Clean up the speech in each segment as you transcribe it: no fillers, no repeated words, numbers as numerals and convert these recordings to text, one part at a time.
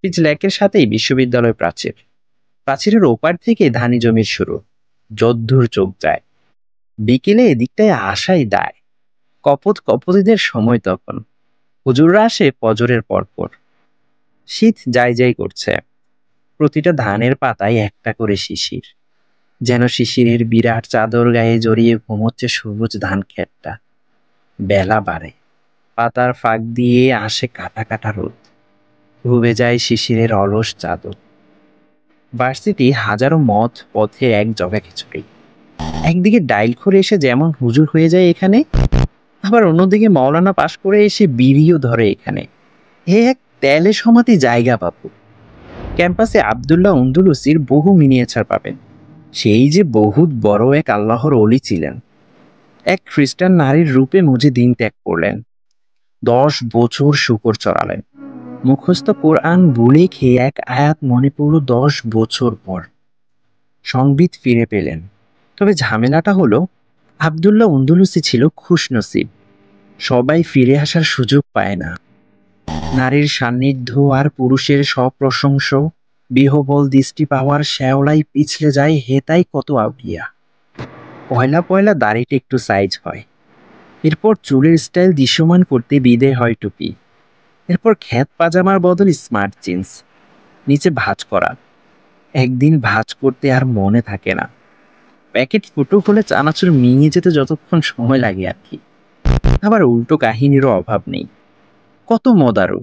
Pitch লেকের সাথেই বিশ্ববিদ্যালয় প্রাচীর। প্রাচীরের ওপার থেকে ধানি জমির শুরু, যদ্দূর চোখ যায়। বিকেলে এদিকটায় আসাই দায়। কপত কপতিদের সময় তখন। হুজুররা আসে ফজরের পরপর। শীত যাই যাই করছে। প্রতিটা ধানের পাতায় একটা করে শিশির, যেন শিশিরের বিরাট চাদর গায়ে জড়িয়ে ঘুমোচ্ছে সবুজ ধান ক্ষেতটা। বেলা বাড়ে, পাতার ফাঁক দিয়ে আসে কাটা কাটা রোদ, ডুবে যায় শিশিরের অলস চাদর। ভার্সিটি হাজারো মত পথে এক জগা খিচুড়ি। একদিকে ডাইল করে এসে যেমন হুজুর হয়ে যায় এখানে, আবার অন্যদিকে মাওলানা পাশ করে এসে বিড়িও ধরে এখানে। এ এক তেলে সমাধি জায়গা বাপু। ক্যাম্পাসে আবদুল্লাহ উন্দুলুসির বহু মিনিয়েচার পাবেন। সেই যে বহুত বড় এক আল্লাহর অলি ছিলেন। এক খ্রিস্টান নারীর রূপে মুজে দিন ত্যাগ করলেন। 10 বছর শুকর চড়ালেন। মুখস্থ কোরআন বলে খেয়ে এক আয়াত মনে পড়ল 10 বছর পর। সংবিত ফিরে পেলেন। তবে ঝামেলাটা হলো, আবদুল্লাহ উন্দুলুসি ছিল খুশনসিব। সবাই ফিরে আসার সুযোগ পায় না। নারীর সান্নিধ্য আর পুরুষের সপ্রশংস বিহবল দৃষ্টি পাওয়ার শ্যাওলাই পিছলে যায় হেতাই কত আউলিয়া। পয়লা পয়লা দাড়িটা একটু সাইজ হয়। এরপর চুলের স্টাইল দৃশ্যমান করতে বিদে হয় টুপি। এরপর খ্যাত পাজামার বদল স্মার্ট জিন্স, নিচে ভাঁজ করা। একদিন ভাঁজ করতে আর মনে থাকে না। প্যাকেট ফুটো হলে চানাচুর মিঙে যেতে যতক্ষণ সময় লাগে আর কি। আবার উল্টো কাহিনীরও অভাব নেই। কত মদারু,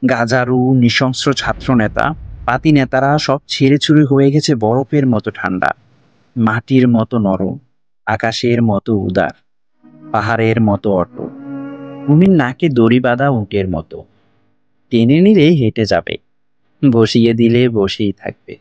গাজারু, নৃশংস ছাত্র নেতা, পাতি নেতারা সব ছেড়ে ছুড়ে হয়ে গেছে বরফের মতো ঠান্ডা, মাটির মতো নরম, আকাশের মতো উদার, পাহাড়ের মতো অটল। ভূমির নাকে দড়ি বাঁধা উটের মতো। টেনে নিলে হেঁটে যাবে, বসিয়ে দিলে বসেই থাকবে।